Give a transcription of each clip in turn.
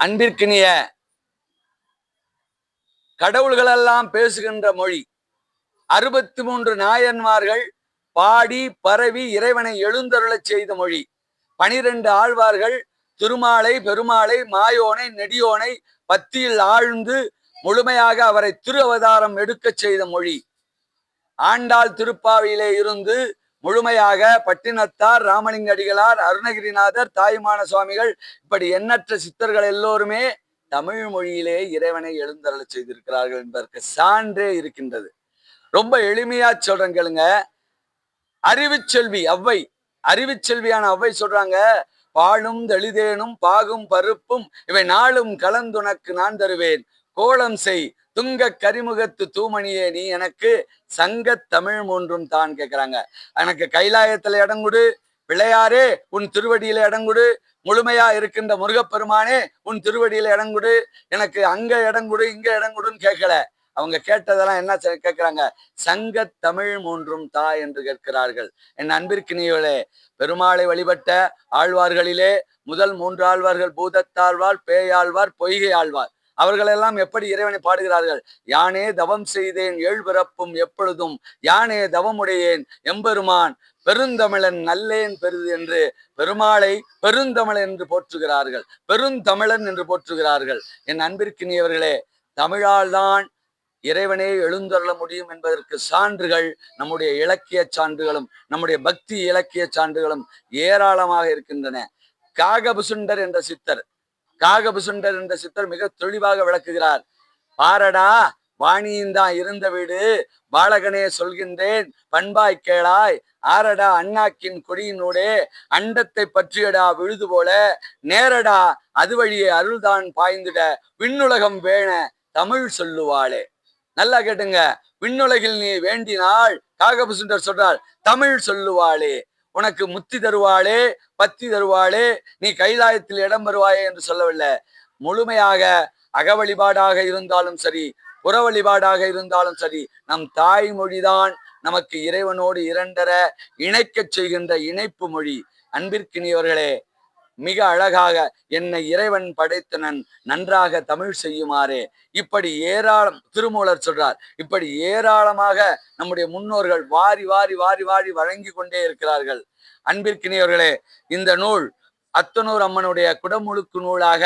அன்பிற்கினிய கடவுள்களெல்லாம் பேசுகின்ற மொழி. 63 நாயன்மார்கள் பாடி பரவி இறைவனை எழுந்தருளச் செய்த மொழி. 12 ஆழ்வார்கள் திருமாலை, பெருமாளை, மாயோனை, நெடியோனை பத்தியில் ஆழ்ந்து முழுமையாக அவரை திரு அவதாரம் எடுக்கச் செய்த மொழி. ஆண்டாள் திருப்பாவையிலே இருந்து முழுமையாக பட்டினத்தார், ராமலிங்க அடிகளார், அருணகிரிநாதர், தாயுமான சுவாமிகள், இப்படி எண்ணற்ற சித்தர்கள் எல்லோருமே தமிழ் மொழியிலே இறைவனை எழுந்தருள செய்திருக்கிறார்கள் என்பதற்கு சான்றே இருக்கின்றது. ரொம்ப எளிமையா சொல்றேன் கேளுங்க. அறிவுச்செல்வி அவ்வை, அறிவுச்செல்வியான அவ்வை சொல்றாங்க, பாலும் தெளிதேனும் பாகும் பருப்பும் இவை நாளும் கலந்துனக்கு நான் தருவேன், கோலம் செய் துங்க கரிமுகத்து தூமணியே நீ எனக்கு சங்க தமிழ் மூன்றும் தான் கேட்கிறாங்க. எனக்கு கைலாயத்துல இடங்குடு, பிள்ளையாரே உன் திருவடியில இடங்குடு, முழுமையா இருக்கின்ற முருகப்பெருமானே உன் திருவடியில இடங்குடு, எனக்கு அங்க இடங்குடு இங்க இடங்குடுன்னு கேட்கல. அவங்க கேட்டதெல்லாம் என்ன கேட்கிறாங்க? சங்க தமிழ் மூன்றும் தா என்று கேட்கிறார்கள். என் அன்பிற்கினியவளே, பெருமாளை வழிபட்ட ஆழ்வார்களிலே முதல் 3 ஆழ்வார்கள் பூதத்தாழ்வார், பேயாழ்வார், பொய்கை ஆழ்வார். அவர்களெல்லாம் எப்படி இறைவனை பாடுகிறார்கள்? யானே தவம் செய்தேன் ஏழ்பிறப்பும் எப்பொழுதும், யானே தவமுடையேன் எம்பெருமான் பெருந்தமிழன் நல்லேன் பெரிது என்று பெருமாளை பெருந்தமிழன் என்று போற்றுகிறார்கள், பெருந்தமிழன் என்று போற்றுகிறார்கள். என் அன்பிற்கினியவர்களே, தமிழால் தான் இறைவனே எழுந்தருள முடியும் என்பதற்கு சான்றுகள் நம்முடைய இலக்கிய சான்றுகளும் நம்முடைய பக்தி இலக்கிய சான்றுகளும் ஏராளமாக இருக்கின்றன. காகபுசுண்டர் என்ற சித்தர், காகபுசுண்டர் என்ற சித்தர் மிக தெளிவாக விளக்குகிறார். பாரடா வாணியின்தான் இருந்த வீடு, பாலகனே சொல்கின்றேன் பண்பாய் கேளாய், ஆரடா அண்ணாக்கின் கொடியினூடே அண்டத்தை பற்றியடா விழுது போல, நேரடா அது வழியே அருள்தான் பாய்ந்திட விண்ணுலகம் வேண தமிழ் சொல்லுவாளே. நல்லா கேட்டுங்க. விண்ணுலகில் நீ வேண்டினால், காகபுசுண்டர் சொல்றார், தமிழ் சொல்லுவாளே, உனக்கு முத்தி தருவாளே, பத்தி தருவாளே, நீ கைலாயத்தில் இடம் பெறுவாயே என்று சொல்லவில்லை. முழுமையாக அக வழிபாடாக இருந்தாலும் சரி, புற வழிபாடாக இருந்தாலும் சரி, நம் தாய்மொழிதான் நமக்கு இறைவனோடு இரண்டர இணைக்கச் செய்கின்ற இணைப்பு மொழி. அன்பிற்கினியவர்களே, மிக அழகாக என்னை இறைவன் படைத்தனன் நன்றாக தமிழ் செய்யுமாறே, இப்படி ஏராளம் திருமூலர் சொல்றார். இப்படி ஏராளமாக நம்முடைய முன்னோர்கள் வாரி வாரி வாரி வாரி வழங்கி கொண்டே இருக்கிறார்கள். அன்பிற்கினியவர்களே, இந்த நூல் அத்தனூர் அம்மனுடைய குடமுழுக்கு நூலாக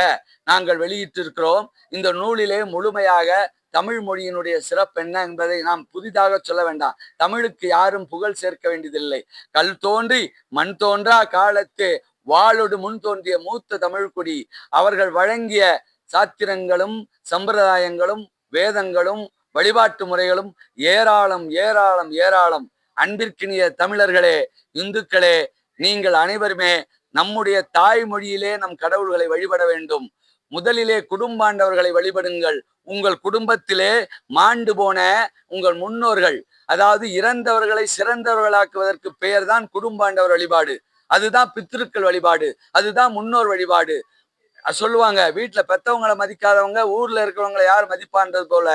நாங்கள் வெளியிட்டிருக்கிறோம். இந்த நூலிலே முழுமையாக தமிழ் மொழியினுடைய சிறப்பு என்ன என்பதை நாம் புதிதாக சொல்ல வேண்டாம். தமிழுக்கு யாரும் புகழ் சேர்க்க வேண்டியதில்லை. கல் தோன்றி மண் தோன்றா காலத்து வாளோடு முன் தோன்றிய மூத்த தமிழ்குடி அவர்கள் வழங்கிய சாத்திரங்களும் சம்பிரதாயங்களும் வேதங்களும் வழிபாட்டு முறைகளும் ஏராளம் ஏராளம் ஏராளம். அன்பிற்கினிய தமிழர்களே, இந்துக்களே, நீங்கள் அனைவருமே நம்முடைய தாய்மொழியிலே நம் கடவுள்களை வழிபட வேண்டும். முதலிலே குடும்பாண்டவர்களை வழிபடுங்கள். உங்கள் குடும்பத்திலே மாண்டு போன உங்கள் முன்னோர்கள், அதாவது இறந்தவர்களை சிறந்தவர்களாக்குவதற்கு பெயர் தான் குடும்பாண்டவர் வழிபாடு. அதுதான் பித்திருக்கள் வழிபாடு, அதுதான் முன்னோர் வழிபாடு. சொல்லுவாங்க, வீட்டுல பெத்தவங்களை மதிக்காதவங்க ஊர்ல இருக்கிறவங்களை யார் மதிப்பான்றது போல,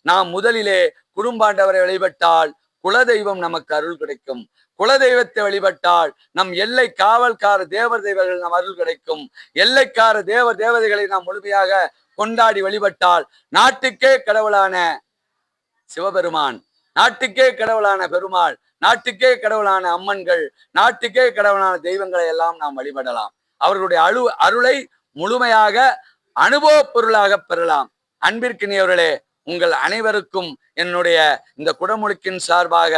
நாம் முதலிலே குடும்பாண்டவரை வழிபட்டால் குலதெய்வம் நமக்கு அருள் கிடைக்கும். குலதெய்வத்தை வழிபட்டால் நம் எல்லை காவல்கார தேவர் தெய்வங்கள் நம் அருள் கிடைக்கும். எல்லைக்கார தேவர் தேவதைகளை நாம் முழுமையாக கொண்டாடி வழிபட்டால் நாட்டுக்கே கடவுளான சிவபெருமான், நாட்டுக்கே கடவுளான பெருமாள், நாட்டுக்கே கடவுளான அம்மன்கள், நாட்டுக்கே கடவுளான தெய்வங்களை எல்லாம் நாம் வழிபடலாம். அவர்களுடைய அருளை முழுமையாக அனுபவ பொருளாக பெறலாம். அன்பிற்கினியவர்களே, உங்கள் அனைவருக்கும் என்னுடைய இந்த குடமுழுக்கின் சார்பாக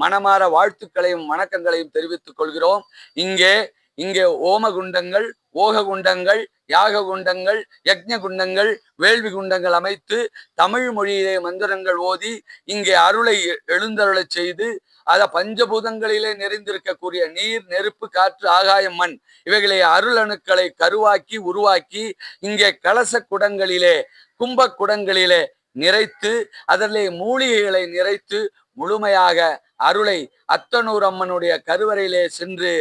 மனமாற வாழ்த்துக்களையும் வணக்கங்களையும் தெரிவித்துக் கொள்கிறோம். இங்கே ஓம குண்டங்கள், ஓக குண்டங்கள், யாக குண்டங்கள், யக்ஞ குண்டங்கள், வேள்வி குண்டங்கள் அமைத்து தமிழ் மொழியிலே மந்திரங்கள் ஓதி இங்கே அருளை எழுந்தருளச் செய்து, அத பஞ்சபூதங்களிலே நிறைந்திருக்கக்கூடிய நீர், நெருப்பு, காற்று, ஆகாயம், மண் இவைகளை அருள் அணுக்களை கருவாக்கி உருவாக்கி இங்கே கலச குடங்களிலே கும்ப குடங்களிலே நிறைத்து அதிலே மூலிகைகளை நிறைத்து முழுமையாக அருளை அத்தனூர் அம்மனுடைய கருவறையிலே சென்று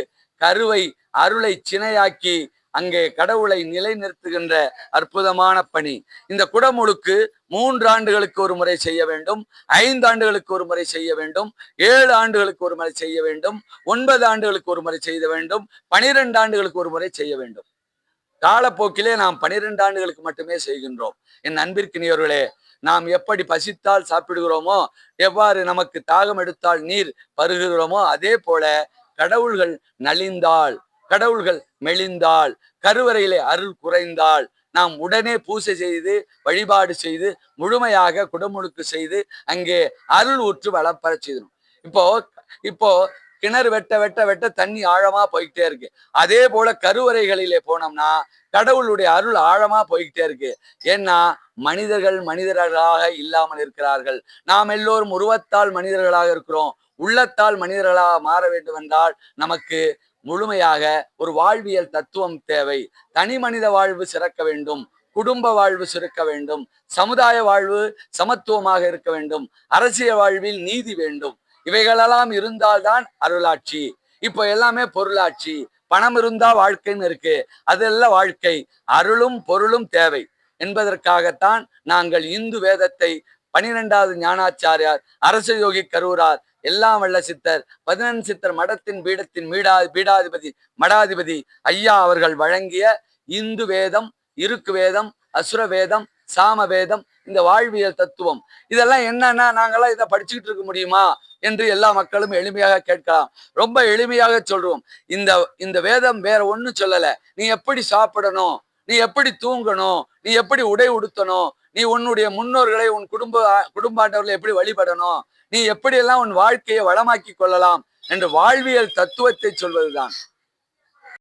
கருவை அருளை சினையாக்கி அங்கே கடவுளை நிலைநிறுத்துகின்ற அற்புதமான பணி. இந்த குடமுழுக்கு 3 ஆண்டுகளுக்கு ஒரு முறை செய்ய வேண்டும், 5 ஆண்டுகளுக்கு ஒரு முறை செய்ய வேண்டும், 7 ஆண்டுகளுக்கு ஒரு முறை செய்ய வேண்டும், 9 ஆண்டுகளுக்கு ஒரு முறை செய்ய வேண்டும், 12 ஆண்டுகளுக்கு ஒரு முறை செய்ய வேண்டும். காலப்போக்கிலே நாம் 12 ஆண்டுகளுக்கு மட்டுமே செய்கின்றோம். என் அன்பிற்கினியவர்களே, நாம் எப்படி பசித்தால் சாப்பிடுகிறோமோ, எவ்வாறு நமக்கு தாகம் எடுத்தால் நீர் பருகுகிறோமோ, அதே போல கடவுள்கள் நலிந்தால், கடவுள்கள் மெலிந்தால், கருவறையிலே அருள் குறைந்தால், நாம் உடனே பூசை செய்து வழிபாடு செய்து முழுமையாக குடமுழுக்கு செய்து அங்கே அருள் ஊற்று வளப்பெற செய்யணும். இப்போ இப்போ கிணறு வெட்ட வெட்ட வெட்ட தண்ணி ஆழமா போய்கிட்டே இருக்கு. அதே போல கருவறைகளிலே போனோம்னா கடவுளுடைய அருள் ஆழமா போய்கிட்டே இருக்கு. ஏன்னா மனிதர்கள் மனிதர்களாக இல்லாமல் இருக்கிறார்கள். நாம் எல்லோரும் உருவத்தால் மனிதர்களாக இருக்கிறோம். உள்ளத்தால் மனிதர்களாக மாற வேண்டும் என்றால் நமக்கு முழுமையாக ஒரு வாழ்வியல் தத்துவம் தேவை. தனி மனித வாழ்வு சிறக்க வேண்டும், குடும்ப வாழ்வு சிறக்க வேண்டும், சமுதாய வாழ்வு சமத்துவமாக இருக்க வேண்டும், அரசியல் வாழ்வில் நீதி வேண்டும். இவைகளெல்லாம் இருந்தால்தான் அருளாட்சி. இப்போ எல்லாமே பொருளாட்சி. பணம் இருந்தா வாழ்க்கைன்னு இருக்கு. அதெல்லாம் வாழ்க்கை. அருளும் பொருளும் தேவை என்பதற்காகத்தான் நாங்கள் இந்து வேதத்தை 12வது ஞானாச்சாரியார், அரச யோகி கரூரார், எல்லாம் வல்ல சித்தர், 11 சித்தர் மடத்தின் பீடத்தின் பீடாதிபதி மடாதிபதி ஐயா அவர்கள் வழங்கிய இந்து வேதம், இருக்கு வேதம், அசுர வேதம், சாம வேதம், இந்த வாழ்வியல் தத்துவம், இதெல்லாம் என்னன்னா நாங்கெல்லாம் இதை படிச்சுக்கிட்டு இருக்க முடியுமா என்று எல்லா மக்களும் எளிமையாக கேட்கலாம். ரொம்ப எளிமையாக சொல்றோம். இந்த இந்த வேதம் வேற ஒன்றும் சொல்லல. நீ எப்படி சாப்பிடணும், நீ எப்படி தூங்கணும், நீ எப்படி உடை உடுத்தணும், நீ உன்னுடைய முன்னோர்களை உன் குடும்பாண்டவர்களை எப்படி வழிபடணும், நீ எப்படியெல்லாம் உன் வாழ்க்கையை வளமாக்கி கொள்ளலாம் என்று வாழ்வியல் தத்துவத்தை சொல்வதுதான்.